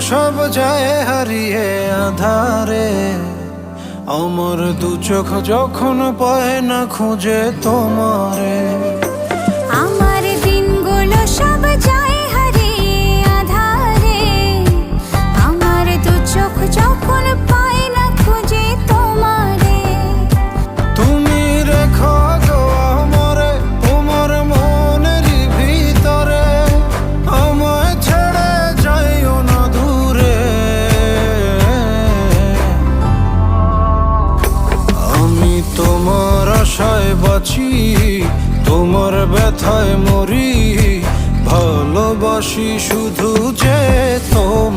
সব যায় হারিয়ে আধারে। আমার দু চোখ যখন পায় না খুঁজে তোমারে। আমার দিনগুলো সব যায় হারিয়ে আঁধারে। আমার দু চোখ যখন পায় না খুঁজে তোমারে। তুমি রেখো গো আমারে তোমার মনেরই ভিতরে, আমায় ছেড়ে যাইও না দূরে। আমি তোমার আশায় বাঁচি, তোমার ব্যথায় মরি, ভালোবাসি শুধু যে তোমার।